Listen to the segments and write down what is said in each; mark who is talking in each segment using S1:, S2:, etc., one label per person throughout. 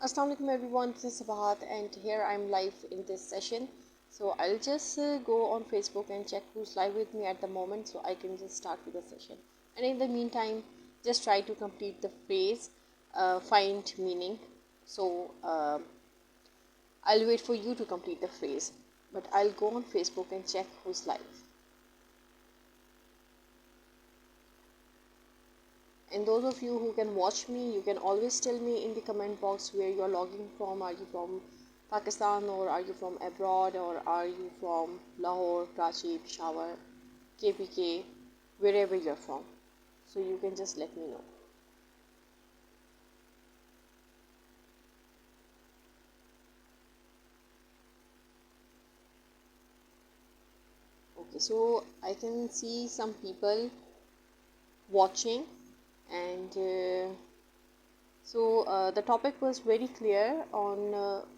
S1: Assalamu alaikum everyone, this is Sabahat and here I'm live in this session. So I'll just go on Facebook and check who's live with me at the moment so I can just start with the session. And in the meantime, just try to complete the phrase, find meaning. So I'll wait for you to complete the phrase, but I'll go on Facebook and check who's live. And those of you who can watch me, you can always tell me in the comment box where you're logging from. Are you from Pakistan, or are you from abroad, or are you from Lahore, Karachi, Peshawar, KPK, wherever you're from. So you can just let me know. Okay, so I can see some people watching, and the topic was very clear on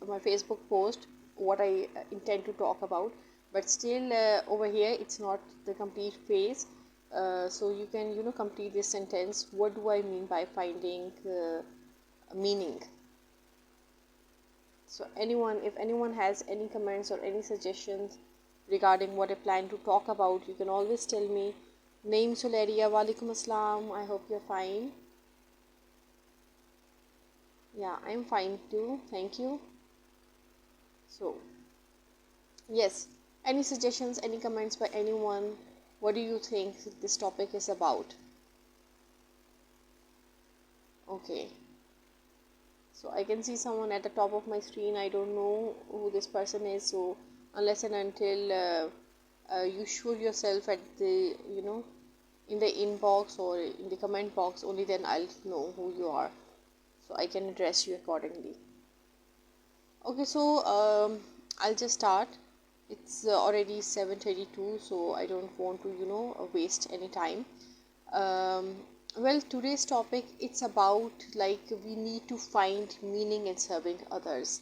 S1: my Facebook post what I intend to talk about, but still over here it's not the complete phrase. So you can complete this sentence. What do I mean by finding meaning? So if anyone has any comments or any suggestions regarding what I plan to talk about, you can always tell me. Naeem Suleria, Walaikum Assalam. I hope you're fine. Yeah, I'm fine too. Thank you. So, yes, any suggestions, any comments by anyone? What do you think this topic is about? Okay. So I can see someone at the top of my screen. I don't know who this person is. So unless and until you show yourself at the, in the inbox or in the comment box, only then I'll know who you are. So I can address you accordingly. Okay, so I'll just start. It's already 7:32, so I don't want to waste any time. um, well, today's topic, it's about like we need to find meaning in serving others.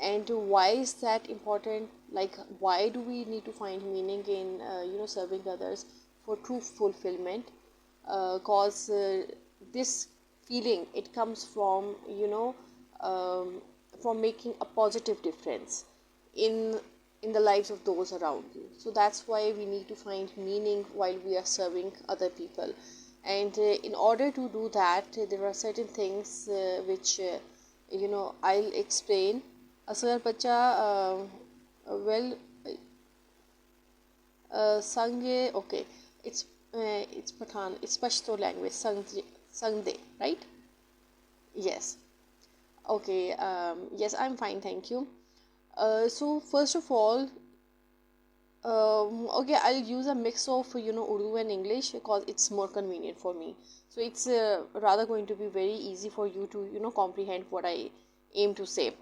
S1: And why is that important? Like, why do we need to find meaning in serving others for true fulfillment? Cause this feeling, it comes from um, from making a positive difference in the lives of those around you. So that's why we need to find meaning while we are serving other people. And in order to do that, there are certain things which I'll explain. Asghar bacha, well, Sangye, okay, it's Pathan, it's Pashto language, Sangde, right? Yes. Okay, yes, I'm fine, thank you. So first of all, okay, I'll use a mix of Urdu and English because it's more convenient for me. So it's rather going to be very easy for you to comprehend what I aim to say.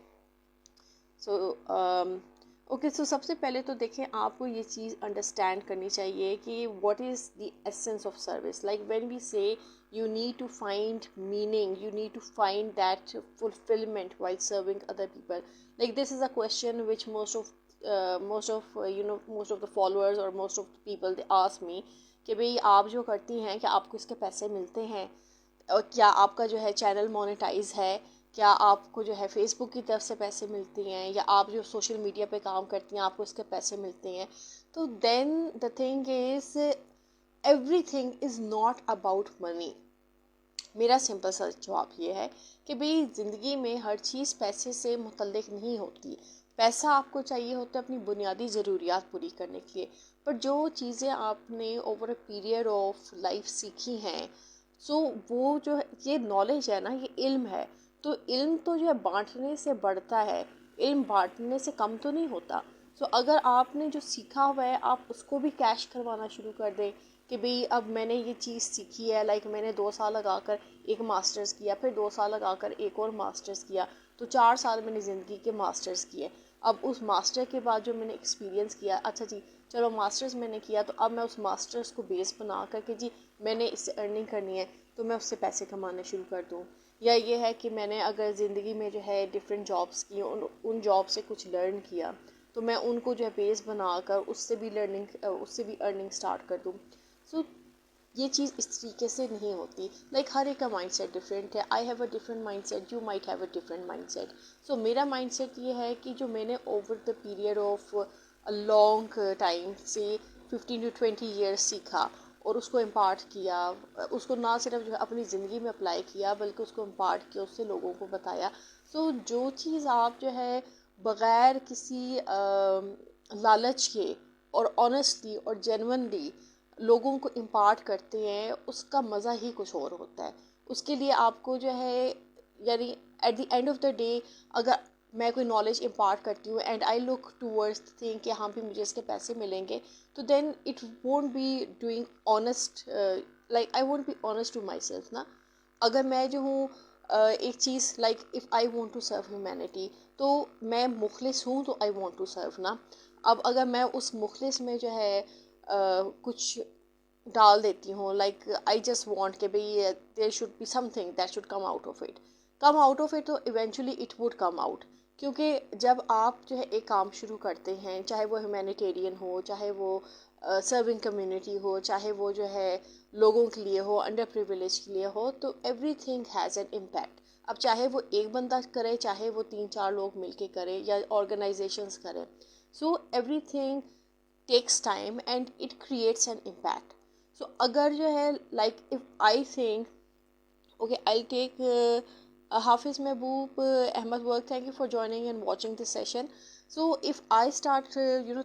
S1: So okay, so सबसे पहले तो देखें, आपको ये चीज़ understand करनी चाहिए कि what is the essence of service. Like when we say you need to find meaning, you need to find that fulfillment while serving other people. Like, this is a question which most of the followers or most of the people, they ask me कि भाई आप जो करती हैं, क्या आपको इसके पैसे मिलते हैं, और क्या आपका जो है चैनल मोनेटाइज है, क्या आपको जो है फेसबुक की तरफ से पैसे मिलती हैं, या आप जो सोशल मीडिया पे काम करती हैं आपको इसके पैसे मिलते हैं. तो then the thing is, everything is not about money. मेरा सिंपल सा जवाब ये है कि भाई ज़िंदगी में हर चीज़ पैसे से मुतल्लिक नहीं होती. पैसा आपको चाहिए होता है अपनी बुनियादी ज़रूरियात पूरी करने के लिए, पर जो चीज़ें आपने over a period of life सीखी हैं, सो वो जो ये नॉलेज है ना, ये इल्म है. तो इल्म तो जो है बांटने से बढ़ता है, इल्म बांटने से कम तो नहीं होता. सो अगर आपने जो सीखा हुआ है आप उसको भी कैश करवाना शुरू कर दें कि भाई अब मैंने ये चीज़ सीखी है. लाइक मैंने 2 साल लगाकर एक मास्टर्स किया, फिर 2 साल लगाकर एक और मास्टर्स किया, तो 4 साल मैंने ज़िंदगी के मास्टर्स किए. अब उस मास्टर के बाद जो मैंने एक्सपीरियंस किया, अच्छा जी चलो मास्टर्स मैंने किया, तो अब मैं उस मास्टर्स को बेस बना कर के जी मैंने इससे अर्निंग करनी है, तो मैं उससे पैसे कमाने शुरू कर दूँ. या ये है कि मैंने अगर ज़िंदगी में जो है डिफरेंट जॉब्स की, उन जॉब से कुछ लर्न किया, तो मैं उनको जो है बेस बनाकर उससे भी अर्निंग स्टार्ट कर दूँ. सो ये चीज़ इस तरीके से नहीं होती। लाइक हर एक का माइंडसेट डिफरेंट है। I have a different mindset, you might have a different mindset. So मेरा माइंडसेट ये है कि जो मैंने over the period of a long time से 15 to 20 years सीखा और उसको इम्पार्ट किया, उसको ना सिर्फ जो है अपनी ज़िंदगी में अप्लाई किया बल्कि उसको इम्पार्ट किया, उससे लोगों को बताया। सो जो चीज़ आप जो है बग़ैर किसी लालच के और ऑनेस्टली और जेन्युइनली लोगों को इम्पार्ट करते हैं, उसका मज़ा ही कुछ और होता है। उसके लिए आपको जो है, यानी at the end of the day, अगर मैं कोई नॉलेज इम्पार्ट करती हूँ and I look towards think कि हाँ भी मुझे इसके पैसे मिलेंगे, तो then it won't be doing honest, like I won't be honest to myself ना। अगर मैं जो हूँ एक चीज़ like if I want to serve humanity, तो मैं मुखलिस हूँ तो आई वांट टू सर्व ना। अब अगर मैं उस मुखलिस में जो है कुछ डाल देती हूँ, लाइक आई जस्ट वांट कि भाई there should be something that should come out of it, तो eventually it would come out. क्योंकि जब आप जो है एक काम शुरू करते हैं, चाहे वो ह्यूमैनिटेरियन हो, चाहे वो सर्विंग कम्युनिटी हो, चाहे वो जो है लोगों के लिए हो, अंडर प्रिविलेज के लिए हो, तो एवरीथिंग हैज़ एन इम्पैक्ट। अब चाहे वो एक बंदा करे, चाहे वो 3-4 लोग मिलके करे या ऑर्गेनाइजेशंस करें, so everything takes time and it creates an impact. So अगर जो है like if I think okay, I'll take Hafiz Mehboob Ahmed work. Thank you for joining and watching this session. So if I start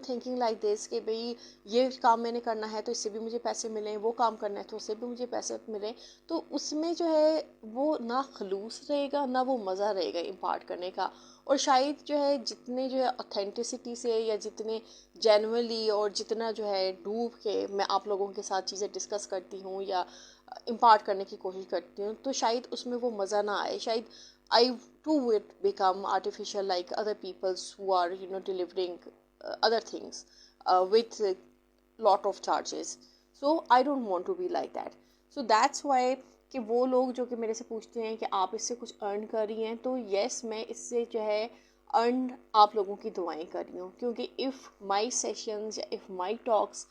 S1: thinking like this कि भाई ये काम मैंने करना है तो इससे भी मुझे पैसे मिलें, वो काम करना है तो उससे भी मुझे पैसे मिलें, तो उसमें जो है वो ना खलूस रहेगा ना वो मज़ा रहेगा इम्पार्ट करने का। और शायद जो है जितने जो है ऑथेंटिसिटी से या जितने जेन्युइनली और जितना जो है डूब के मैं आप लोगों के साथ चीज़ें डिस्कस करती हूँ या इम्पार्ट करने की कोशिश करती हूँ, तो शायद उसमें वो मज़ा ना आए। शायद I to wit become artificial like other peoples who are delivering other things with lot of charges. So I don't want to be like that. So that's why कि वो लोग जो कि मेरे से पूछते हैं कि आप इससे कुछ अर्न कर रही हैं, तो येस मैं इससे जो है अर्न आप लोगों की दुआएं कर रही हूँ। क्योंकि इफ़ माई सेशंस या if my talks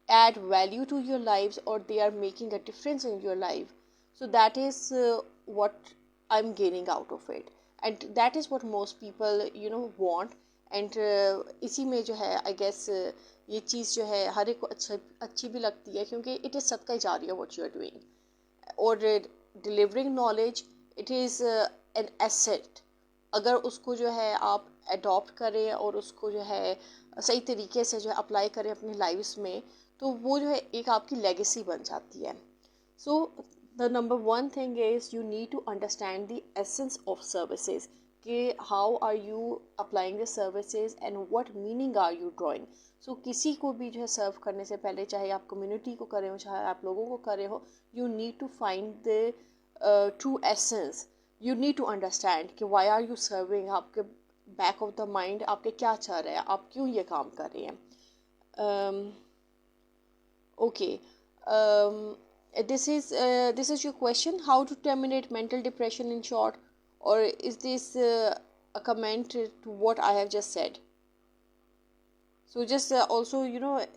S1: add value to your lives or they are making a difference in your life, so that is what I'm gaining out of it, and that is what most people want. and इसी में जो है I guess ये चीज़ जो है हर एक को अच्छी भी लगती है, क्योंकि it is सदका जारिया what you are doing, और delivering knowledge, it is an asset। अगर उसको जो है आप अडॉप्ट करें और उसको जो है सही तरीके से जो है अप्लाई करें अपनी लाइफ्स में, तो वो जो है एक आपकी लेगेसी बन जाती है। So the number one thing is you need to understand the essence of services, कि how are you applying the services and what meaning are you drawing. So किसी को भी जो है सर्व करने से पहले, चाहे आप कम्युनिटी को करे हो चाहे आप लोगों को करे हो, you need to find the true essence. You need to understand कि वाई आर यू सर्विंग, आपके बैक ऑफ द माइंड आपके क्या चल रहा है, आप क्यों ये काम कर रहे हैं। Okay, this is your question. How to terminate mental depression in short, or is this a comment to what I have just said? So just also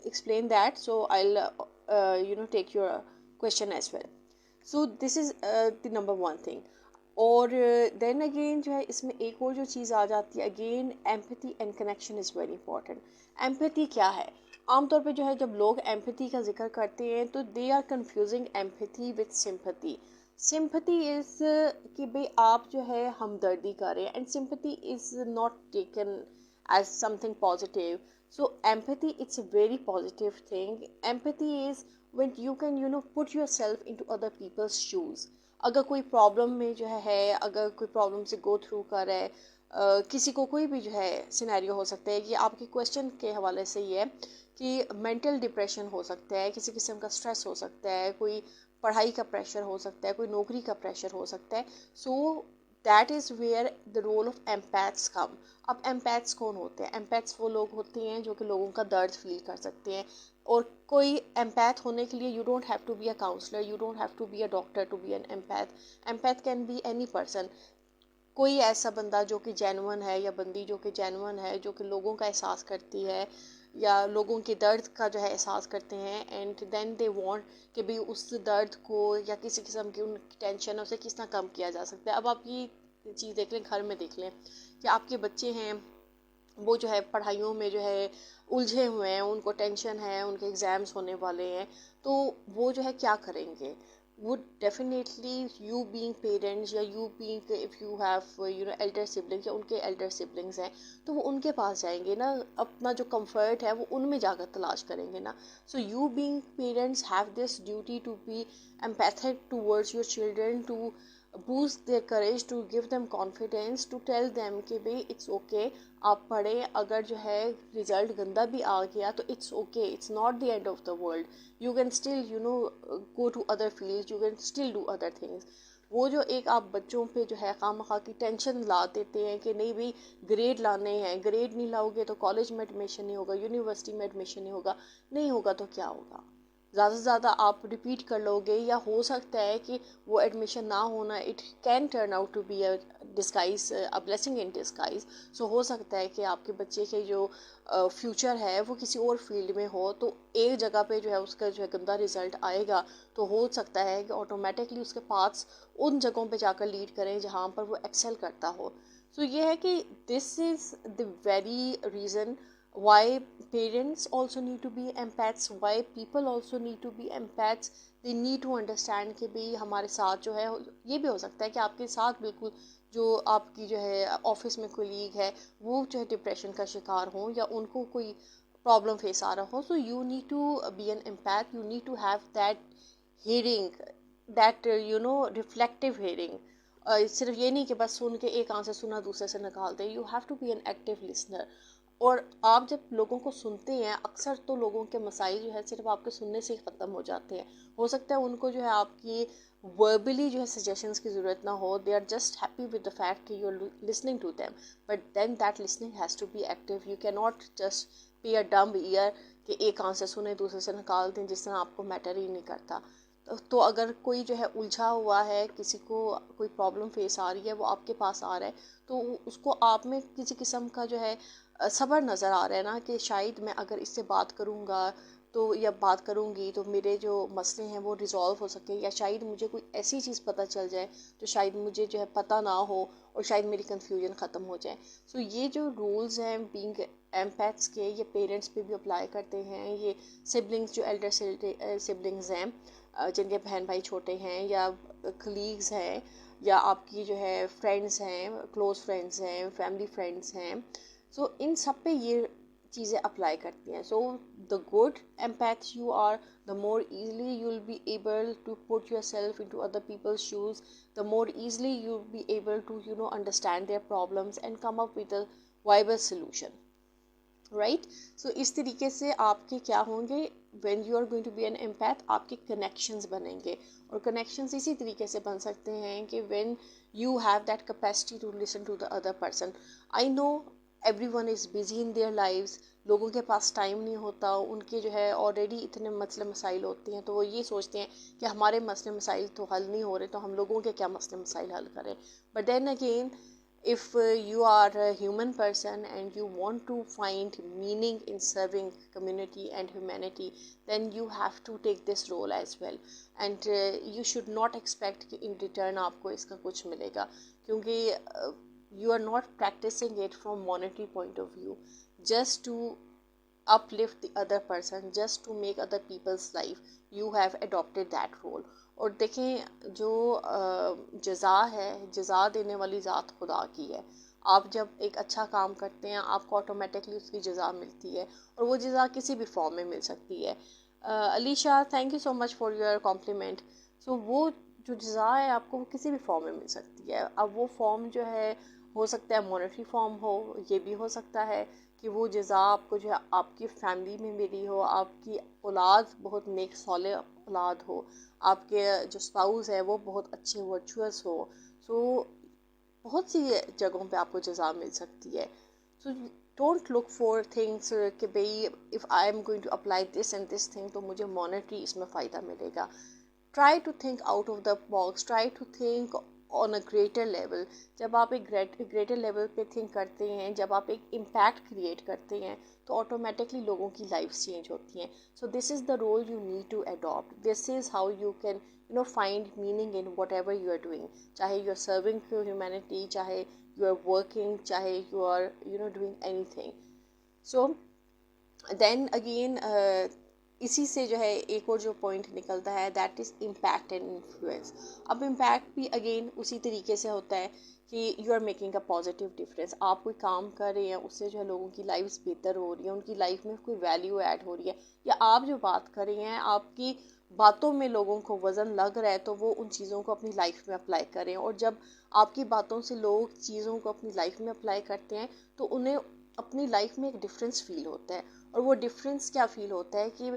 S1: explain that. So I'll take your question as well. So this is the number one thing. और then again जो है इसमें एक और जो चीज़ आ जाती है, again empathy and connection is very important. Empathy क्या है? आमतौर पे जो है जब लोग एम्पैथी का जिक्र करते हैं तो they are confusing empathy with sympathy. Sympathy is कि भाई आप जो है हमदर्दी करें, and sympathy is not taken as something positive. So empathy it's a very positive thing. Empathy is when you can put yourself into other people's shoes। अगर कोई problem में जो है, अगर कोई प्रॉब्लम से गो थ्रू कर रहा है, किसी को कोई भी जो है सिनेरियो हो सकता है, कि आपके क्वेश्चन के हवाले से ये है कि मेंटल डिप्रेशन हो सकता है, किसी किस्म का स्ट्रेस हो सकता है, कोई पढ़ाई का प्रेशर हो सकता है, कोई नौकरी का प्रेशर हो सकता है। So that is where the role of empaths come. अब एम्पैथ्स कौन होते हैं? एम्पैथ्स वो लोग होते हैं जो कि लोगों का दर्द फील कर सकते हैं। और कोई एम्पैथ होने के लिए you don't have to be a counsellor, you don't have to be a doctor to be an empath. Empath can be any person. कोई ऐसा बंदा जो कि जेन्युइन है या बंदी जो कि जेन्युइन है, जो कि लोगों का एहसास करती है, या लोगों के दर्द का जो है एहसास करते हैं, एंड देन दे वांट कि भाई उस दर्द को या किसी किस्म की उनकी टेंशन है उसे किस तरह कम किया जा सकता है। अब आप ये चीज़ देख लें, घर में देख लें कि आपके बच्चे हैं वो जो है पढ़ाइयों में जो है उलझे हुए हैं, उनको टेंशन है, उनके एग्ज़ाम्स होने वाले हैं, तो वो जो है क्या करेंगे? would definitely you being parents या you being if you have elder siblings या उनके elder siblings हैं तो वो उनके पास जाएंगे ना, अपना जो comfort है वो उनमें जाकर तलाश करेंगे ना। so you being parents have this duty to be empathic towards your children, to boost their courage, to give them confidence, to tell them कि भाई it's okay, आप पढ़ें, अगर जो है रिजल्ट गंदा भी आ गया तो it's okay, it's not the end of the world, you can still go to other fields, you can still do other things। वो जो एक आप बच्चों पे जो है खामखा की टेंशन ला देते हैं कि नहीं भाई ग्रेड लाने हैं, ग्रेड नहीं लाओगे तो कॉलेज में एडमिशन नहीं होगा, यूनिवर्सिटी में एडमिशन नहीं होगा, नहीं होगा तो क्या होगा, ज़्यादा से ज़्यादा आप रिपीट कर लोगे, या हो सकता है कि वो एडमिशन ना होना it can turn out to be a disguise, a blessing in disguise. So हो सकता है कि आपके बच्चे के जो फ्यूचर है वो किसी और फील्ड में हो, तो एक जगह पे जो है उसका जो है गंदा रिजल्ट आएगा, तो हो सकता है कि ऑटोमेटिकली उसके पास उन जगहों पे जाकर लीड करें जहाँ पर वो एक्सेल करता हो। सो ये है कि this is the very reason why parents also need to be empaths, why people also need to be empaths, they need to understand कि भाई हमारे साथ जो है, ये भी हो सकता है कि आपके साथ बिल्कुल जो आपकी जो है ऑफिस में कोलीग है वो जो है डिप्रेशन का शिकार हो या उनको कोई प्रॉब्लम फेस आ रहा हो, so you need to be an empath, you need to have that hearing, that reflective hearing। सिर्फ ये नहीं कि बस सुन के एक कान से सुना दूसरे से निकाल दे, you have to be an active listener. और आप जब लोगों को सुनते हैं, अक्सर तो लोगों के मसाइल जो है सिर्फ आपके सुनने से ही ख़त्म हो जाते हैं। हो सकता है उनको जो है आपकी वर्बली जो है सजेशंस की ज़रूरत ना हो, they are just happy with the fact कि you are listening to them, but then that listening has to be active. You can not just be a dumb ear कि एक कान से सुने दूसरे से निकाल दें, जिस तरह आपको मैटर ही नहीं करता। तो अगर कोई जो है उलझा हुआ है, किसी को कोई प्रॉब्लम फेस आ रही है, वो आपके पास आ रहा है, तो उसको आप में किसी किस्म का जो है सब्र नज़र आ रहा है ना, कि शायद मैं अगर इससे बात करूँगा तो या बात करूँगी तो मेरे जो मसले हैं वो रिज़ॉल्व हो सके, या शायद मुझे कोई ऐसी चीज़ पता चल जाए जो शायद मुझे जो है पता ना हो और शायद मेरी कन्फ्यूजन ख़त्म हो जाए। सो ये जो रूल्स हैं बीइंग एम्पैथ्स के, ये पेरेंट्स पे भी अप्लाई करते हैं, ये सिबलिंग्स जो एल्डर सिबलिंग्स हैं जिनके बहन भाई छोटे हैं, या कलीग्स हैं, या आपकी जो है फ्रेंड्स हैं, क्लोज फ्रेंड्स हैं, फैमिली फ्रेंड्स हैं, सो इन सब पे ये चीज़ें अप्लाई करती हैं। So the good empath you are, the more easily you will be able to put yourself into other people's shoes, the more easily you will be able to understand their problems and come up with a viable solution, right? So इस तरीके से आपके क्या होंगे, when you are going to be an empath, आपके connections बनेंगे, और connections इसी तरीके से बन सकते हैं कि when you have that capacity to listen to the other person। I know everyone is busy in their lives, लोगों के पास टाइम नहीं होता, उनके जो है ऑलरेडी इतने मसले मसाइल होते हैं, तो वो ये सोचते हैं कि हमारे मसले मसाइल तो हल नहीं हो रहे, तो हम लोगों के क्या मसले मसाइल हल करें। But then again if you are a human person and you want to find meaning in serving community and humanity, then you have to take this role as well, and you should not expect कि in return आपको इसका कुछ मिलेगा, क्योंकि you are not practicing it from monetary point of view, just to uplift the other person, just to make other people's life, you have adopted that role। और देखें जो जज़ा है, जज़ा देने वाली ज़ात खुदा की है। आप जब एक अच्छा काम करते हैं आपको ऑटोमेटिकली उसकी जज़ा मिलती है, और वो जज़ा किसी भी फॉर्म में मिल सकती है। Alisha, thank you so much for your compliment. So वो जो जज़ा है आपको वो किसी भी फॉर्म में मिल सकती है। अब वो फॉर्म जो है हो सकता है मॉनेटरी फॉर्म हो, ये भी हो सकता है कि वो जज़ा आपको जो है आपकी फैमिली में मिली हो, आपकी औलाद बहुत नेक सौले औलाद हो, आपके जो स्पाउस है वो बहुत अच्छे वर्चुअस हो। सो बहुत सी जगहों पे आपको जज़ा मिल सकती है। So don't look for things कि भाई if I am going to apply this and this thing तो मुझे मॉनेटरी इसमें फ़ायदा मिलेगा। Try to think out of the box, try to think on a greater level, जब आप एक ग्रेटर लेवल पे थिंक करते हैं, जब आप एक इम्पैक्ट क्रिएट करते हैं, तो ऑटोमेटिकली लोगों की लाइफ चेंज होती हैं. So this is the role you need to adopt. This is how you can find meaning in whatever you are doing. चाहे you are serving to humanity, चाहे you are working, चाहे you are doing anything. So then again इसी से जो है एक और जो पॉइंट निकलता है, that is impact and influence. अब इम्पैक्ट भी अगेन उसी तरीके से होता है कि you are making a positive difference. आप कोई काम कर रहे हैं, उससे जो है लोगों की लाइफ बेहतर हो रही है, उनकी लाइफ में कोई वैल्यू ऐड हो रही है, या आप जो बात कर रही हैं आपकी बातों में लोगों को वज़न लग रहा है, तो वो उन चीज़ों को अपनी लाइफ में अप्लाई करें. और जब आपकी बातों से लोग चीज़ों को अपनी लाइफ में अप्लाई करते हैं, तो उन्हें अपनी लाइफ में एक डिफरेंस फील होता है. और वो डिफरेंस क्या फील होता है कि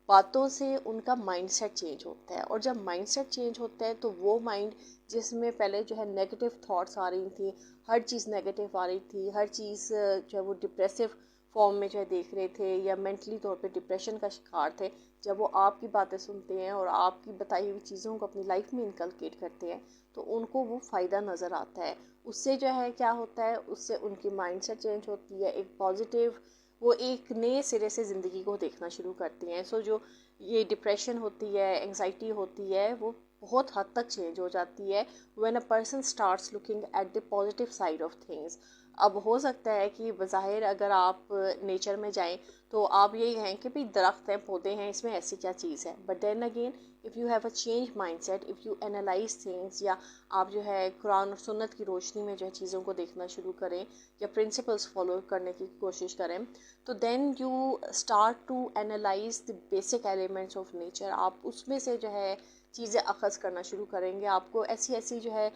S1: बातों से उनका माइंडसेट चेंज होता है. और जब माइंडसेट चेंज होता है, तो वो माइंड जिसमें पहले जो है नेगेटिव थॉट्स आ रही थी, हर चीज़ नेगेटिव आ रही थी, हर चीज़ जो है वो डिप्रेसिव फॉर्म में जो है देख रहे थे, या मेंटली तौर पे डिप्रेशन का शिकार थे, जब वो आपकी बातें सुनते हैं और आपकी बताई हुई चीज़ों को अपनी लाइफ में इनकलकेट करते हैं, तो उनको वो फ़ायदा नज़र आता है. उससे जो है क्या होता है, उससे उनकी माइंडसेट चेंज होती है, एक पॉजिटिव, वो एक नए सिरे से ज़िंदगी को देखना शुरू करती हैं. सो जो ये डिप्रेशन होती है, एंग्जाइटी होती है, वो बहुत हद तक चेंज हो जाती है when a person starts looking at the positive side of things. अब हो सकता है कि बज़ाहिर अगर आप नेचर में जाएं, तो आप यही कहें कि भाई दरख्त हैं, पौधे हैं, इसमें ऐसी क्या चीज़ है. But then again if you have a change mindset, if you analyse things, या आप जो है कुरान और सुन्नत की रोशनी में जो है चीज़ों को देखना शुरू करें, या प्रिंसिपल्स फॉलो करने की कोशिश करें, तो then you start to analyse the basic elements of nature. आप उसमें से जो है चीज़ें अखज़ करना शुरू करेंगे. आपको ऐसी ऐसी जो है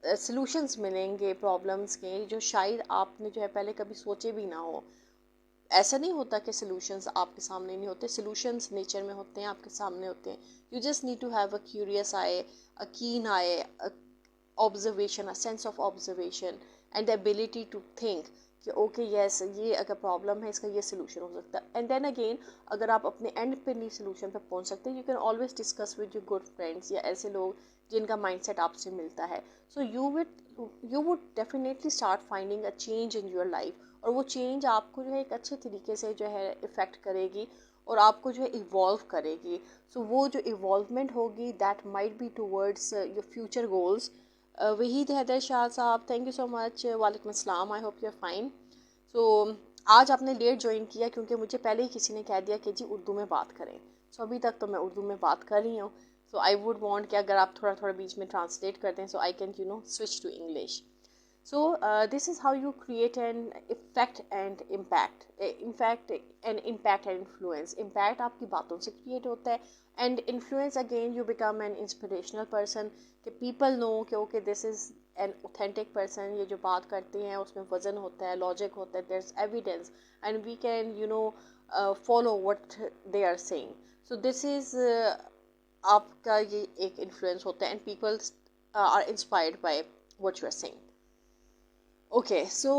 S1: सॉल्यूशंस मिलेंगे प्रॉब्लम्स के, जो शायद आपने जो है पहले कभी सोचे भी ना हो. ऐसा नहीं होता कि सॉल्यूशंस आपके सामने नहीं होते, सॉल्यूशंस नेचर में होते हैं, आपके सामने होते हैं. You just need to have a curious eye, a keen eye, observation, a sense of observation, and the ability to think कि ओके यस, ये अगर प्रॉब्लम है, इसका ये सोल्यूशन हो सकता है. एंड देन अगेन अगर आप अपने एंड पे नहीं सोल्यूशन पे पहुंच सकते, you can always discuss with your good friends, या ऐसे लोग जिनका माइंडसेट आपसे मिलता है. So you would definitely start finding a change in your life. और वो चेंज आपको जो है एक अच्छे तरीके से जो है इफ़ेक्ट करेगी, और आपको जो है इवॉल्व करेगी. सो वो जो इवॉल्वमेंट होगी, that might be towards your future goals. Waheed Haider Shah Sahab, thank you so much. वालेकुम अस्सलाम, I hope you are fine. So आज आपने लेट ज्वाइन किया, क्योंकि मुझे पहले ही किसी ने कह दिया कि जी उर्दू में बात करें. सो अभी तक तो मैं उर्दू में बात कर रही हूँ. सो आई वुड वांट कि अगर आप थोड़ा थोड़ा बीच में ट्रांसलेट कर दें, so I can switch to English. So this is how you create an effect and impact. In fact, an impact and influence. Impact आपकी बातों से create होता है, and influence again you become an inspirational person. कि people know कि okay this is an authentic person. ये जो बात करते हैं उसमें वजन होता है, logic होता है, there's evidence, and we can follow what they are saying. So this is आपका ये एक influence होता है, and people are inspired by what you are saying. Okay so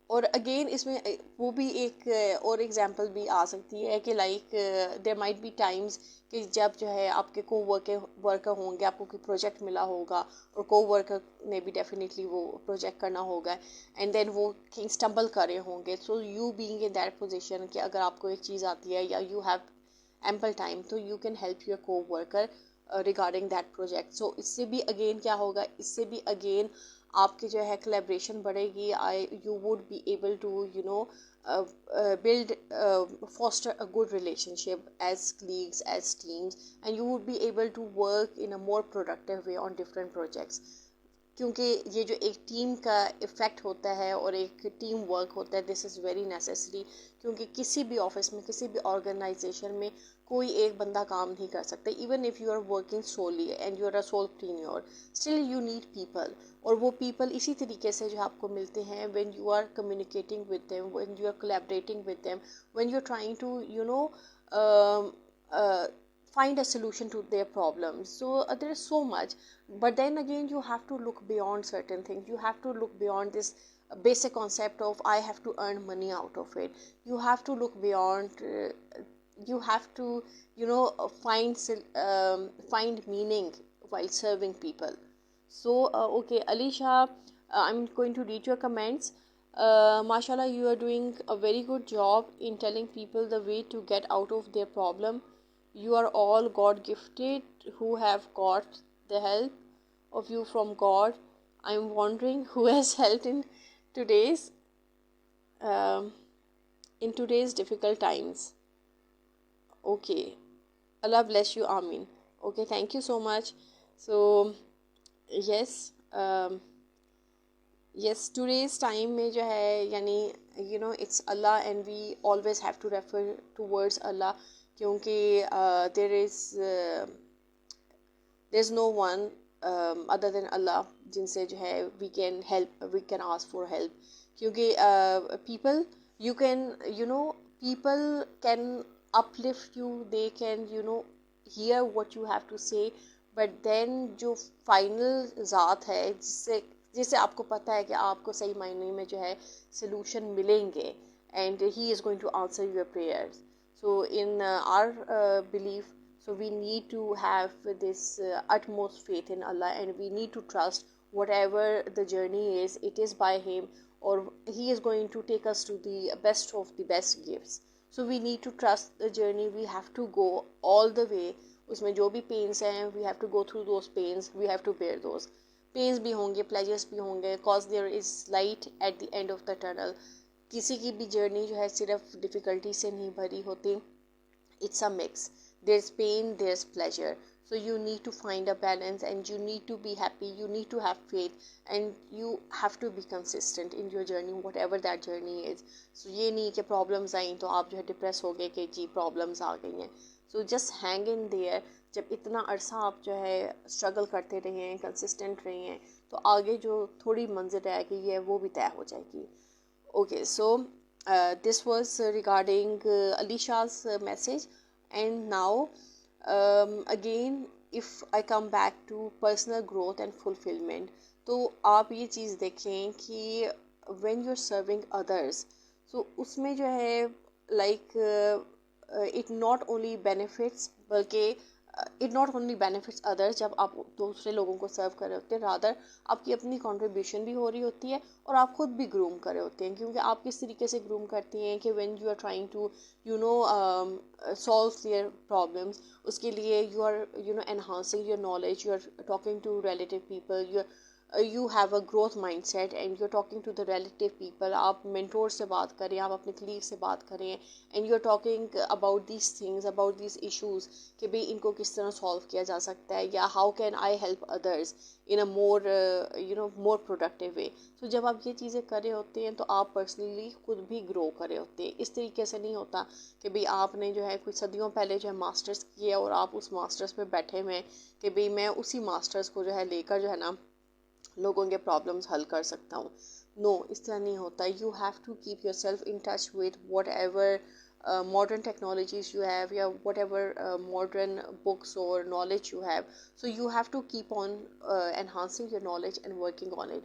S1: और अगेन इसमें वो भी एक और एग्जांपल भी आ सकती है कि like there might be times कि जब जो है आपके वर्कर होंगे, आपको कोई प्रोजेक्ट मिला होगा, और वर्कर ने भी डेफिनेटली वो प्रोजेक्ट करना होगा, एंड देन वो कहीं स्टम्बल कर रहे होंगे. So you being in that position कि अगर आपको एक चीज़ आती है, या यू हैव एम्पल टाइम, तो you can help your worker regarding that project. So इससे भी अगेन क्या होगा, इससे भी अगेन आपकी जो है कोलैबोरेशन बढ़ेगी. You would be able to build foster a good relationship as colleagues, as teams, and you would be able to work in a more productive way on different projects. क्योंकि ये जो एक team का effect होता है और एक team work होता है, दिस इज़ वेरी नेसेसरी. क्योंकि किसी भी ऑफिस में, किसी भी ऑर्गेनाइजेशन में कोई एक बंदा काम नहीं कर सकता. Even if you are working solely and you are a solopreneur, still you need people. और वो पीपल इसी तरीके से जो आपको मिलते हैं when you are communicating with them, when you are collaborating with them, when you are trying to find a solution to their problems. So there is so much, but then again you have to look beyond certain things. You have to look beyond this basic concept of I have to earn money out of it. You have to look beyond you have to find meaning while serving people. So okay, Alicia, I'm going to read your comments. Mashallah, you are doing a very good job in telling people the way to get out of their problem. You are all God gifted who have got the help of you from God. I'm wondering who has helped today's um, in today's difficult times. Okay, Allah bless you, Amin. Okay, thank you so much. So yes, yes, today's time में जो है यानी it's Allah and we always have to refer towards Allah, क्योंकि there's no one other than Allah जिनसे जो है we can ask for help, क्योंकि people you can people can uplift you, they can hear what you have to say, but then जो final ज़ात है जिससे आपको पता है कि आपको सही मायने में जो है solution मिलेंगे, and he is going to answer your prayers. So in our belief, so we need to have this utmost faith in Allah, and we need to trust whatever the journey is, it is by him, or he is going to take us to the best of the best gifts. So we need to trust the journey, we have to go all the way. उसमें जो भी pains हैं, we have to go through those pains, we have to bear those pains भी होंगे, pleasures भी होंगे, cause there is light at the end of the tunnel. किसी की भी journey जो है सिर्फ difficulty से नहीं भरी होती, it's a mix, there's pain, there's pleasure. So you need to find a balance, and you need to be happy, you need to have faith, and you have to be consistent in your journey, whatever that journey is. So ये नहीं कि problems आई तो आप जो है depress हो गए कि जी problems आ गई हैं. So just hang in there. जब इतना अरसा आप जो है स्ट्रगल करते रहे हैं, कंसिस्टेंट रहे हैं, तो आगे जो थोड़ी मंजिल रह गई है वो भी तय हो जाएगी. Okay, so this was regarding Alicia's message. And now again, if I come back to personal growth and fulfillment, तो आप ये चीज़ देखें कि when you're serving others, so उसमें जो है like it not only benefits, बल्कि it not only benefits others जब आप दूसरे लोगों को सर्व कर रहे होते हैं, rather आपकी अपनी कंट्रीब्यूशन भी हो रही होती है और आप खुद भी ग्रूम कर रहे होते हैं. क्योंकि आप किस तरीके से ग्रूम करती हैं कि when you are trying to solve their problems, उसके लिए you are enhancing your knowledge, you are talking to relative people, you have a growth mindset and you're talking to the relative people. आप mentor से बात करें, आप अपने colleague से बात करें, and you're talking about these things, about these issues, कि भाई इनको किस तरह solve किया जा सकता है, या how can I help others in a more more productive way. So जब आप ये चीज़ें कर रहे होते हैं तो आप personally खुद भी grow कर रहे होते हैं. इस तरीके से नहीं होता कि भाई आपने जो है कुछ सदियों पहले जो है मास्टर्स किया और आप उस मास्टर्स पे बैठे हुए हैं कि भाई मैं उसी मास्टर्स को जो है लेकर जो है ना लोगों के प्रॉब्लम्स हल कर सकता हूँ. नो, इस तरह नहीं होता. You have to keep yourself in touch with whatever modern technologies you have, yeah, whatever modern books or knowledge you have. So you have to keep on enhancing your knowledge and working on it.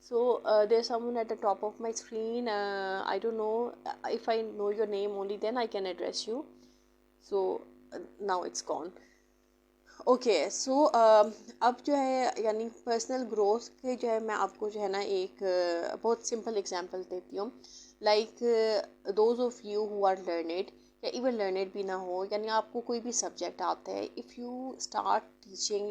S1: So there's someone at the top of my screen. I don't know if I know your name, only then I can address you. So now it's gone. Okay, so अब जो है यानी personal growth के जो है मैं आपको जो है ना एक बहुत सिंपल एग्जांपल देती हूँ. Like those of you who are learned या इवन लर्नेड भी ना हो, यानी आपको कोई भी सब्जेक्ट आता है, if you start teaching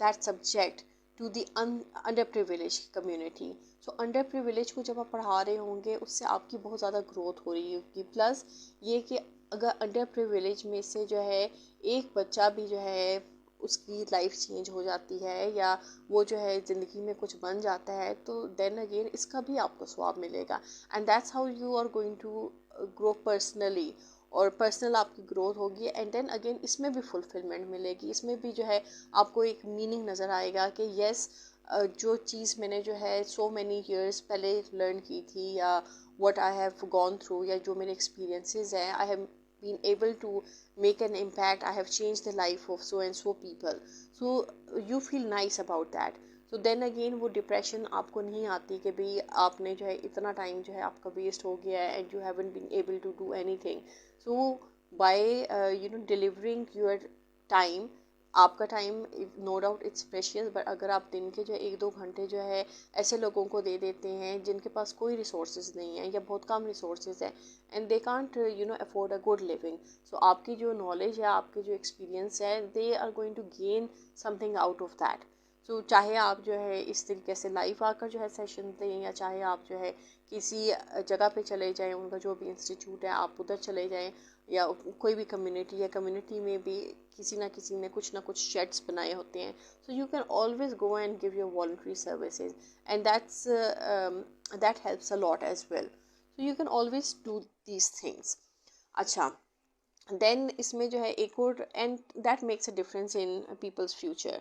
S1: that subject to the under privilege community. So under privilege को जब आप पढ़ा रहे होंगे उससे आपकी बहुत ज़्यादा ग्रोथ हो रही होगी. प्लस ये कि अगर अंडर प्रिविलेज में से जो है एक बच्चा भी जो है उसकी लाइफ चेंज हो जाती है या वो जो है ज़िंदगी में कुछ बन जाता है, तो देन अगेन इसका भी आपको स्वाब मिलेगा. And that's how you are going to grow personally, और पर्सनल आपकी ग्रोथ होगी. एंड देन अगेन इसमें भी फुलफिलमेंट मिलेगी, इसमें भी जो है आपको एक मीनिंग नज़र आएगा कि येस जो चीज़ मैंने जो है सो मैनी ईयर्स पहले लर्न की थी, या what I have gone through, या जो मेरे एक्सपीरियंसेस हैं, I have been able to make an impact, I have changed the life of so and so people. So you feel nice about that. So then again वो depression आपको नहीं आती कि भाई आपने जो है इतना टाइम जो है आपका वेस्ट हो गया है and you haven't been able to do anything. So by delivering your time आपका time no doubt it's precious, but अगर आप दिन के जो 1-2 घंटे जो है ऐसे लोगों को दे देते हैं जिनके पास कोई रिसोर्सेज नहीं है या बहुत कम रिसोर्सेज है, and they can't afford a good living, so आपकी जो नॉलेज है, आपकी जो एक्सपीरियंस है, they are going to gain something out of that. So चाहे आप जो है इस तरीके से लाइव आकर जो है सेशन दें, या चाहे आप जो है किसी जगह पे चले जाएं, उनका जो भी इंस्टीट्यूट है आप उधर चले जाएं, या कोई भी कम्युनिटी है, कम्युनिटी में भी किसी ने कुछ ना कुछ शेड्स बनाए होते हैं, so you can always go and give your voluntary services, and that helps a lot as well, so you can always do these things. अच्छा, देन इसमें जो है एक और, and that makes a difference in people's future.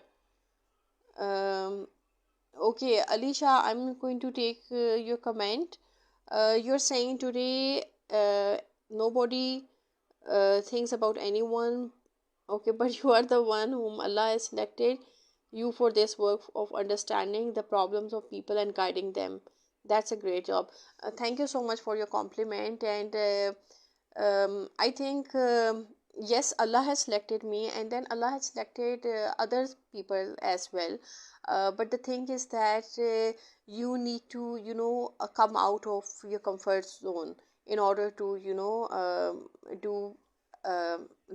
S1: Okay, Alicia, I'm going to take your comment. You're saying today nobody thinks about anyone. Okay, but you are the one whom Allah has selected you for this work of understanding the problems of people and guiding them. That's a great job. Thank you so much for your compliment. And I think, yes, Allah has selected me, and then Allah has selected other people as well. But the thing is that you need to, come out of your comfort zone in order to, do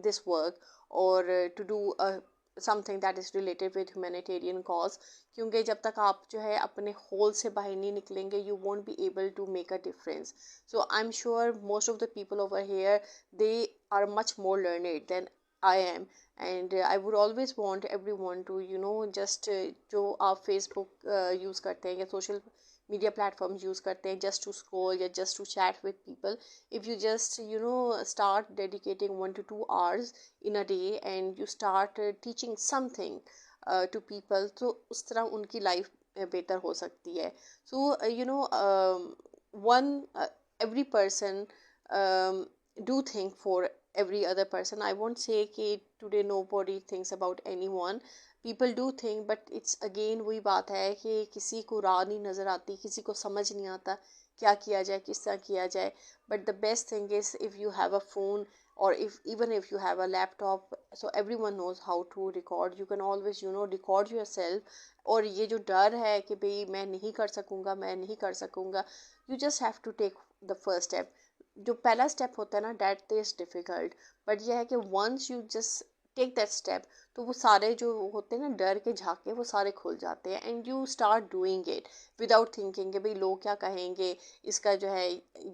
S1: this work, or to do something that is related with humanitarian cause, क्योंकि जब तक आप जो है अपने whole से बाहर नहीं निकलेंगे, you won't be able to make a difference. So I'm sure most of the people over here, they are much more learned than I am, and I would always want everyone to, just जो आप Facebook use करते हैं या social media platforms use करते हैं just to scroll या just to chat with people, if you just start dedicating 1 to 2 hours in a day, and you start teaching something to people, तो उस तरह उनकी लाइफ बेहतर हो सकती है. So one every person do think for every other person. I won't say कि today nobody thinks about anyone. People do think, but it's again वही बात है कि किसी को राह नहीं नज़र आती, किसी को समझ नहीं आता क्या किया जाए, किस तरह किया जाए. But the best thing is if you have a phone, or even if you have a laptop, so everyone knows how to record. You can always record yourself. और ये जो डर है कि भाई मैं नहीं कर सकूँगा, मैं नहीं कर सकूँगा, you just have to take the first step. जो पहला स्टेप होता है ना, दैट इज डिफ़िकल्ट, बट यह है कि once you just take that step, तो वो सारे जो होते हैं ना डर के झाके, वो सारे खुल जाते हैं, and you start doing it without thinking कि भाई लोग क्या कहेंगे, इसका जो है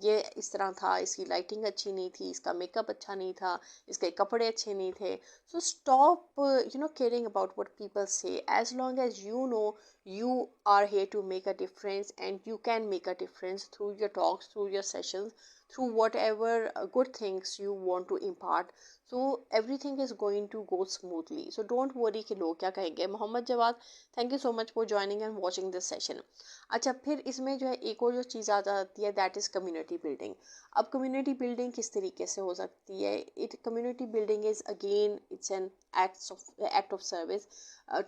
S1: ये इस तरह था, इसकी लाइटिंग अच्छी नहीं थी, इसका मेकअप अच्छा नहीं था, इसके कपड़े अच्छे नहीं थे. So stop caring about what people say. As long as you are here to make a difference, and you can make a difference through your talks, through your sessions, through whatever good things you want to impart. So everything is going to go smoothly, so don't worry कि लोग क्या कहेंगे. Mohammad Jawad, thank you so much for joining and watching this session. अच्छा, फिर इसमें जो है एक और जो चीज़ आ जाती है, दैट इज़ कम्युनिटी बिल्डिंग. अब कम्युनिटी बिल्डिंग किस तरीके से हो सकती है? Community building is again it's an act of service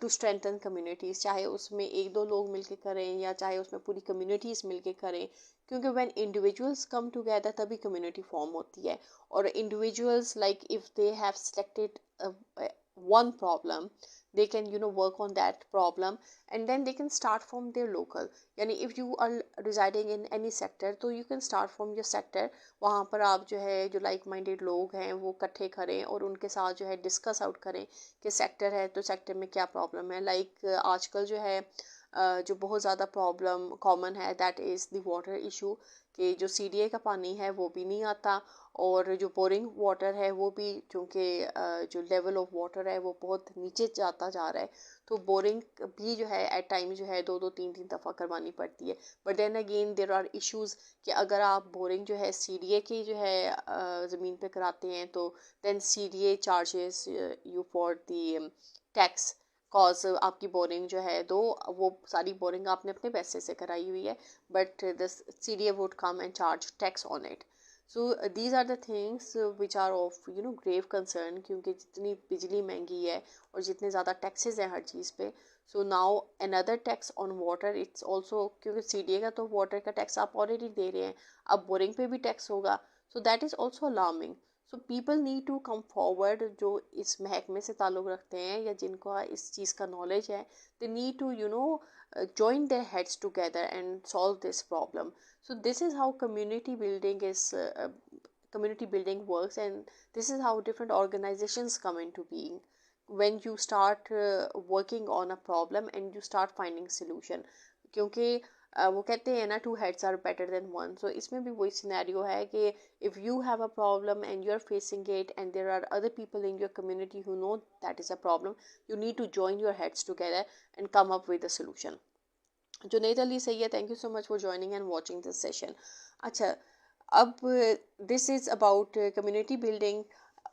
S1: to strengthen communities. चाहे उसमें 1-2 लोग मिलके करें, या चाहे उसमें पूरी कम्युनिटीज़ मिलके करें, क्योंकि व्हेन इंडिविजुअल्स कम टुगेदर तभी कम्युनिटी फॉर्म होती है. और individuals, like if they have selected one problem, they can work on that problem, and then they can start from their local. यानी if you are residing in any sector, तो you can start from your sector. वहाँ पर आप जो है जो like minded लोग हैं वो इकट्ठे करें, और उनके साथ जो है डिस्कस आउट करें कि सेक्टर है तो सेक्टर में क्या प्रॉब्लम है. लाइक आजकल जो है जो बहुत ज़्यादा प्रॉब्लम कॉमन है, that is the water issue, कि जो CDA का पानी है वो भी नहीं आता, और जो बोरिंग वाटर है वो भी, क्योंकि जो लेवल ऑफ वाटर है वो बहुत नीचे जाता जा रहा है, तो बोरिंग भी जो है एट टाइम जो है 2-2 3-3 दफ़ा करवानी पड़ती है. But then again there are issues कि अगर आप बोरिंग जो है CDA की जो है ज़मीन पे कराते हैं, तो then CDA charges you for the tax, cause आपकी बोरिंग जो है वो सारी बोरिंग आपने अपने पैसे से कराई हुई है, but the CDA would come and charge tax on it. So these are the things which are of grave concern, क्योंकि जितनी बिजली महंगी है और जितने ज़्यादा टैक्सेस हैं हर चीज़ पे. So now another tax on water, it's also, क्योंकि CDA का तो वाटर का टैक्स आप ऑलरेडी दे रहे हैं, अब बोरिंग पे भी टैक्स होगा, so that is also alarming. So people need to come forward, जो इस महकमे से ताल्लुक़ रखते हैं या जिनको इस चीज़ का नॉलेज है, they need to join their heads together and solve this problem. So this is how community building works, and this is how different organizations come into being when you start working on a problem and you start finding solution. क्योंकि वो कहते हैं ना, two heads are better than one. So इसमें भी वही scenario है कि if you have a problem and you are facing it and there are other people in your community who know that is a problem, you need to join your heads together and come up with a solution. Junaid Ali सही है, thank you so much for joining and watching this session. अच्छा, अब this is about community building.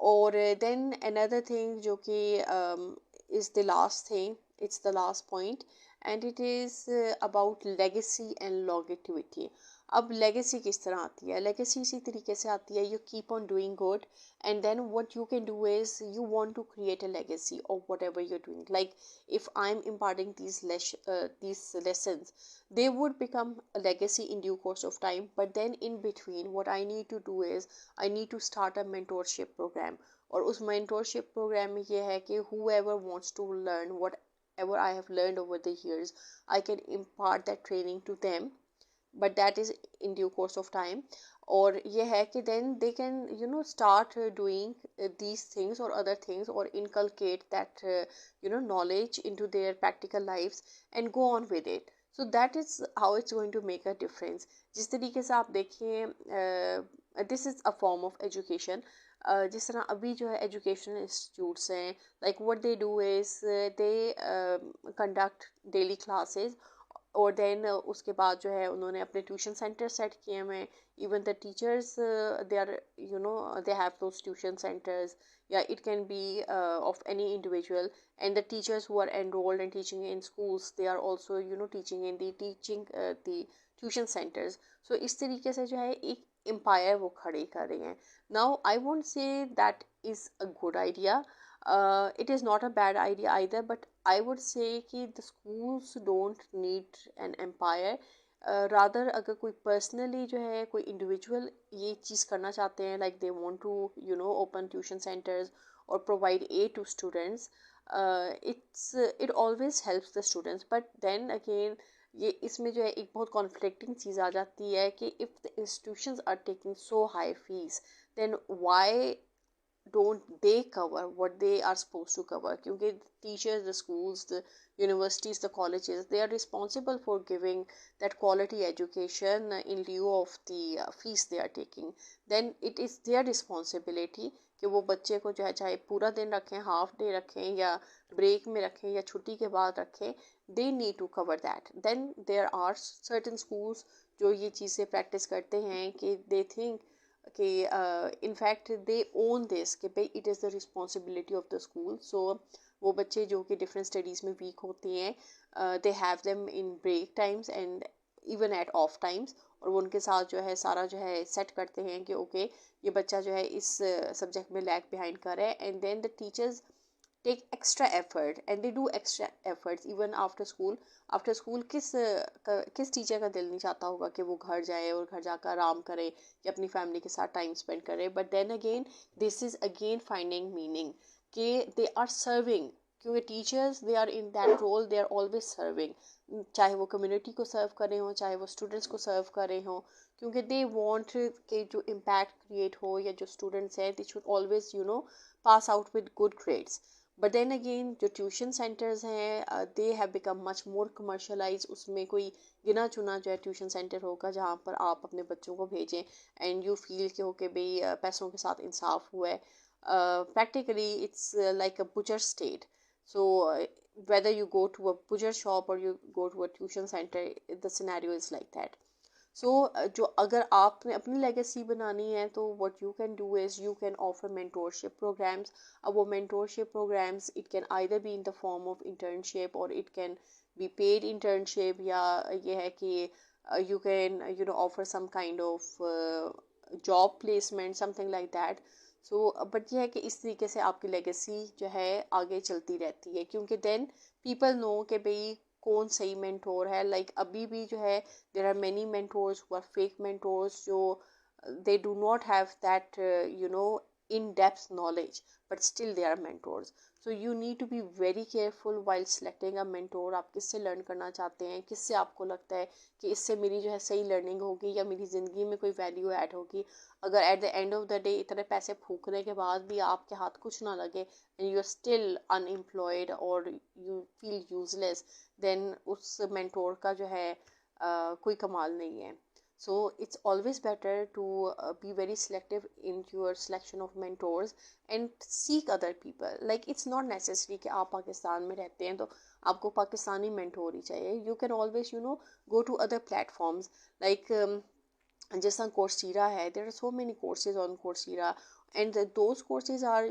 S1: और then another thing जो कि is the last thing, it's the last point, and it is about legacy and longevity. अब legacy किस तरह आती है? लेगेसी इसी तरीके से आती है, you keep on doing good and then what you can do is you want to create a legacy of whatever you're doing. Like if I'm imparting these lessons, they would become a legacy in due course of time. But then in between, what I need to do is I need to start a mentorship program. और उस mentorship program में ये है कि whoever wants to learn whatever I have learned over the years, I can impart that training to them, but that is in due course of time. और ये है कि then they can start doing these things or other things, or inculcate that knowledge into their practical lives and go on with it. So that is how it's going to make a difference. जिस तरीके से आप देखें, this is a form of education. जिस तरह अभी जो है एजुकेशनल इंस्टीट्यूट्स हैं, like what they do is they conduct daily classes, और देन उसके बाद जो है उन्होंने अपने ट्यूशन सेंटर सेट किए हुए. Even the teachers they are they have those tuition centres, या it can be of any individual, and the teachers who are enrolled and teaching in schools, they are also teaching in the tuition centres. So इस तरीके से जो है एक empire वो खड़े कर रहे हैं. Now I won't say that is a good idea. It is not a bad idea either, but I would say कि the schools don't need an empire. Rather अगर कोई personally जो है कोई individual ये चीज़ करना चाहते हैं, like they want to open tuition centers or provide aid to students, it always helps the students. But then again ये इसमें जो है एक बहुत conflicting चीज़ आ जाती है कि if the institutions are taking so high fees, then why don't they cover what they are supposed to cover? Because the teachers, the schools, the universities, the colleges, they are responsible for giving that quality education in lieu of the fees they are taking. Then it is their responsibility कि वो बच्चे को जो है चाहे पूरा दिन रखें, हाफ डे रखें, या ब्रेक में रखें, या छुट्टी के बाद रखें, they need to cover that. Then there are certain schools जो ये चीज़ें प्रैक्टिस करते हैं कि they think कि in fact they own this, कि भाई it is the responsibility of the school. So वो बच्चे जो कि different studies में weak होते हैं, they have them in break times and even at off times, और वो उनके साथ जो है सारा जो है सेट करते हैं कि ओके ये बच्चा जो है इस सब्जेक्ट में लैग बिहाइंड कर रहा है, and then the teachers take extra effort and they do extra efforts even after school. After school किस टीचर का दिल नहीं चाहता होगा कि वो घर जाए और घर जाकर आराम करे या अपनी फैमिली के साथ टाइम स्पेंड करे. But then again this is again finding meaning कि दे आर सर्विंग, क्योंकि teachers they are in that role, they are always serving, चाहे वो कम्युनिटी को सर्व कर रहे हों, चाहे वो स्टूडेंट्स को सर्व कर रहे हों, क्योंकि दे वांट के जो इम्पैक्ट क्रिएट हो या जो स्टूडेंट्स हैं they should always pass out with good grades. But then again जो ट्यूशन सेंटर्स हैं they have become much more commercialise. उसमें कोई गिना चुना जो है ट्यूशन सेंटर होगा जहाँ पर आप अपने बच्चों को भेजें एंड यू फील कि ओके भाई पैसों के साथ इंसाफ हुआ है. Practically it's like a butcher state. So whether you go to a butcher shop or you go to a tuition center, the scenario is like that. So जो अगर आपने अपनी लेगेसी बनानी है तो what you can do is you can offer mentorship programs. अब वो mentorship programs it can either be in the form of internship or it can be paid internship, या ये है कि you can offer some kind of job placement, something like that. So but ये है कि इस तरीके से आपकी लेगेसी जो है आगे चलती रहती है, क्योंकि then people know कि भाई कौन सही मेंटोर है. लाइक अभी भी जो है there are many mentors who are fake mentors, जो they do not have that in-depth knowledge, but still they are mentors. So you need to be very careful while selecting a mentor. आप किससे learn करना चाहते हैं, किससे आपको लगता है कि इससे मेरी जो है सही लर्निंग होगी या मेरी ज़िंदगी में कोई वैल्यू ऐड होगी. अगर eight the end of the day इतने पैसे फूकने के बाद भी आपके हाथ कुछ ना लगे and you are still unemployed और यू फील यूजलेस, देन उस मेंटोर का जो है कोई कमाल नहीं है. So it's always better to be very selective in your selection of mentors and seek other people. Like it's not necessary कि आप पाकिस्तान में रहते हैं तो आपको पाकिस्तानी mentor ही चाहिए. You can always go to other platforms like जिस तरह कोर्सेरा है. There are so many courses on Coursera and those courses are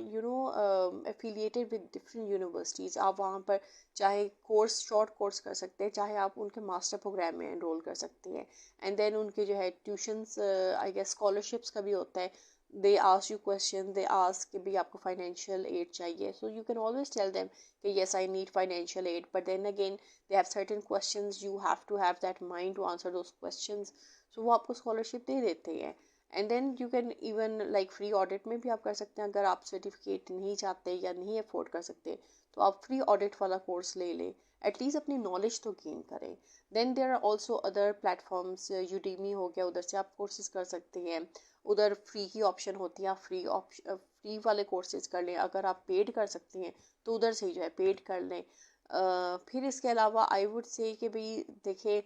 S1: affiliated with different universities. आप वहाँ पर चाहे कोर्स शॉर्ट कोर्स कर सकते हैं, चाहे आप उनके मास्टर प्रोग्राम में एनरोल कर सकते हैं. एंड देन उनके जो है ट्यूशन्स आई गेस स्कॉलरशिप्स का भी होता है. They ask you question, they ask कि भी आपको फाइनेंशियल एड चाहिए. So you can always tell them कि yes I need financial aid, but then again they have certain questions, you have to have that mind to answer those questions. So वो आपको scholarship दे देते हैं. And then you can even like free audit में भी आप कर सकते हैं. अगर आप सर्टिफिकेट नहीं चाहते या नहीं अफोर्ड कर सकते तो आप फ्री ऑडिट वाला कोर्स ले लें, एटलीस्ट अपनी नॉलेज तो गेन करें. Then there are also other platforms, Udemy हो गया, उधर से आप कोर्सेज कर सकते हैं. उधर फ्री की ऑप्शन होती है, आप फ्री वाले कोर्सेज कर लें. अगर आप पेड कर सकते हैं तो उधर से ही जो है पेड कर लें. फिर इसके अलावा आई वुड से कि भाई देखें,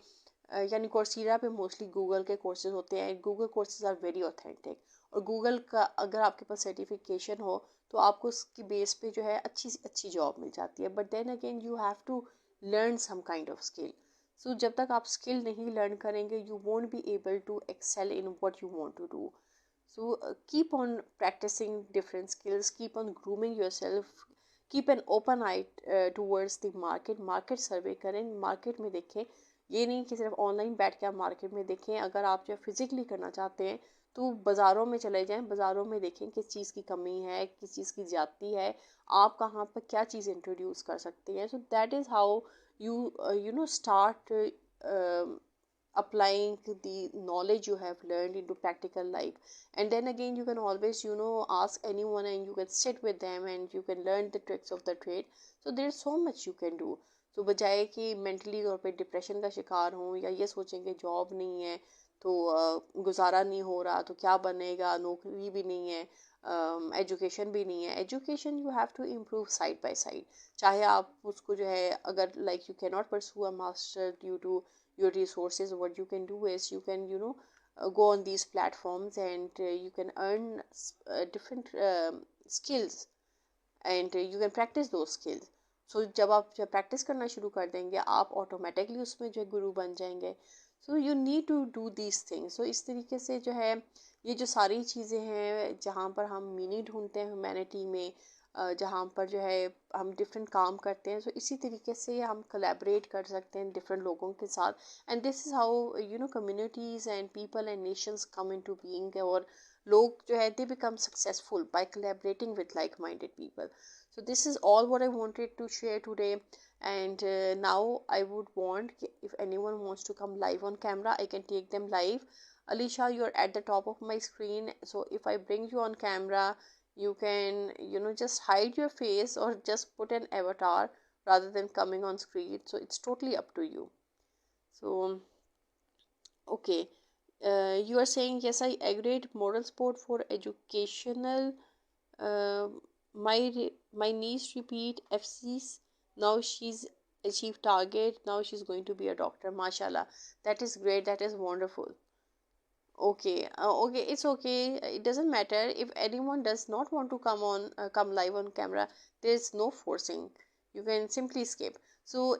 S1: यानी कोर्सेरा पे मोस्टली गूगल के कोर्सेज होते हैं. Google courses are very authentic. और गूगल का अगर आपके पास सर्टिफिकेशन हो तो आपको उसकी बेस पे जो है अच्छी से अच्छी जॉब मिल जाती है. But then again you have to learn some kind of skill. So जब तक आप स्किल नहीं लर्न करेंगे you won't be able to excel in what you want to do. So keep on practising different skills, keep on grooming yourself, keep an open eye towards the market. Market survey करें, market में देखें. ये नहीं कि सिर्फ online बैठ के आप मार्केट में देखें. अगर आप जो फिजिकली करना चाहते हैं तो बाज़ारों में चले जाएं, बाज़ारों में देखें किस चीज़ की कमी है, किस चीज़ की ज़्यादती है, आप कहाँ पर क्या चीज़ इंट्रोड्यूस कर सकते हैं. सो that is how you start applying the knowledge you have learned into practical life. And then again you can always ask anyone and you can sit with them and you can learn the tricks of the trade. So there's so much you can do. तो बजाय कि mentally तौर पे depression का शिकार हों या ये सोचेंगे जॉब नहीं है तो गुजारा नहीं हो रहा तो क्या बनेगा, नौकरी भी नहीं है, एजुकेशन भी नहीं है. Education you have to improve side by side. चाहे आप उसको जो है अगर like you can not pursue a master due to your resources, what you can do is you can go on these platforms and you can earn different skills and you can practice those skills. So जब practice करना शुरू कर देंगे आप automatically उसमें जो है गुरु बन जाएंगे. So you need to do these things. So इस तरीके से जो है ये जो सारी चीज़ें हैं जहाँ पर हम मीनिंग ढूंढते हैं ह्यूमैनिटी में, जहाँ पर जो है हम डिफरेंट काम करते हैं, तो इसी तरीके से हम कोलैबोरेट कर सकते हैं डिफरेंट लोगों के साथ. And this is how communities and people and nations come into being. और लोग जो है they become successful by collaborating with like minded people. So this is all what I wanted to share today. And now I would want if anyone wants to come live on camera, I can take them live. Alicia, you're at the top of my screen. So if I bring you on camera, you can just hide your face or just put an avatar rather than coming on screen. So it's totally up to you. So okay, you are saying yes, I agreed moral support for educational. uh, my niece repeat FCs. Now she's achieved target. Now she's going to be a doctor. Mashallah, that is great, that is wonderful. Okay, okay, it's okay, it doesn't matter. If anyone does not want to come live on camera, there's no forcing. You can simply skip. So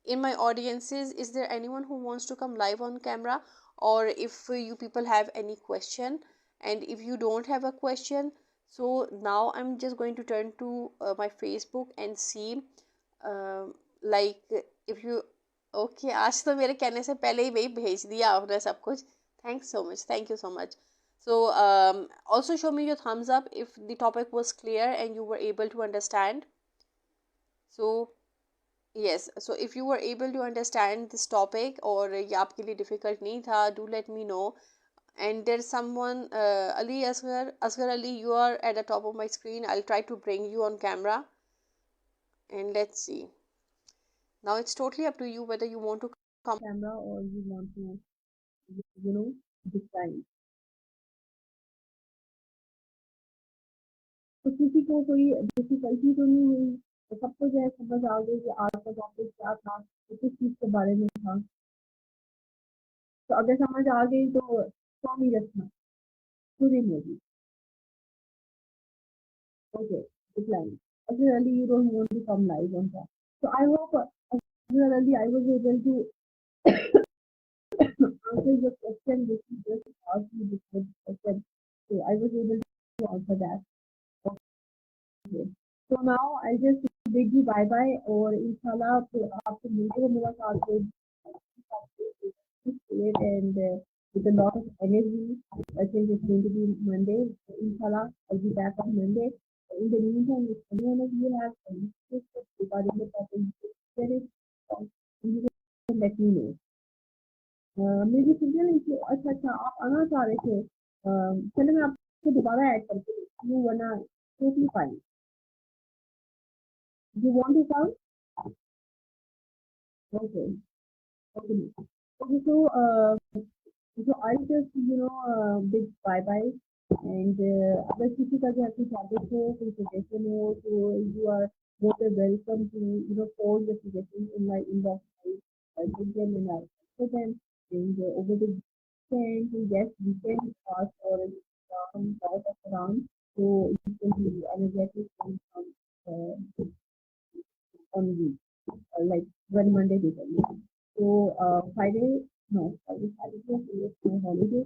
S1: in my audiences, is there anyone who wants to come live on camera? Or if you people have any question, and if you don't have a question, so now I'm just going to turn to my Facebook and see like if you okay. आज तो मेरे कहने से पहले ही वही भेज दिया आपने सब कुछ. Thanks so much, thank you so much. So also show me your thumbs up if the topic was clear and you were able to understand. So yes, so if you were able to understand this topic और ये आपके लिए difficult नहीं था, do let me know. And there's someone, Ali Asghar Ali, you are at the top of my screen. I'll try to bring you on camera, and let's see. Now it's totally up to you whether you want to come camera or you want to, you know, decline. तो किसी को कोई difficulty तो नहीं हुई, तो सबको जो है समझ आ गई कि आज का टॉपिक क्या था, तो किस चीज़ के बारे में था। तो अगर समझ आ गई तो 100 मिनट था, पूरी movie. Okay, decline. Actually, you don't want to come live on that. So I hope, actually, I was able to answer your question which you just asked me before the question. So I was able to answer that. Okay. So now I just bid you bye bye और इंशाल्लाह फिर आपसे मिलते हैं मुलाकात होगी and with a lot of energy. I think it's going to be Monday. So inshallah, I'll be back on Monday. In the meantime, if anyone of you have any questions regarding the topic, share it, you can let me know. मुझे सुनिए ना कि अच्छा अच्छा आप आना चाह रहे थे, चलो मैं आपको दोबारा ऐड करके देती हूँ वरना totally fine. You want to come? Okay. Okay. Okay. So I just big bye bye and अगर किसी का जो आपकी टॉपिक हो कोई suggestion हो तो you are more than welcome to post the suggestion in my inbox. I give them and I answer them and over the weekend yes we can pass or some sort of around so you can be energetic and on week like when Monday we can. So Friday no Friday is my holiday.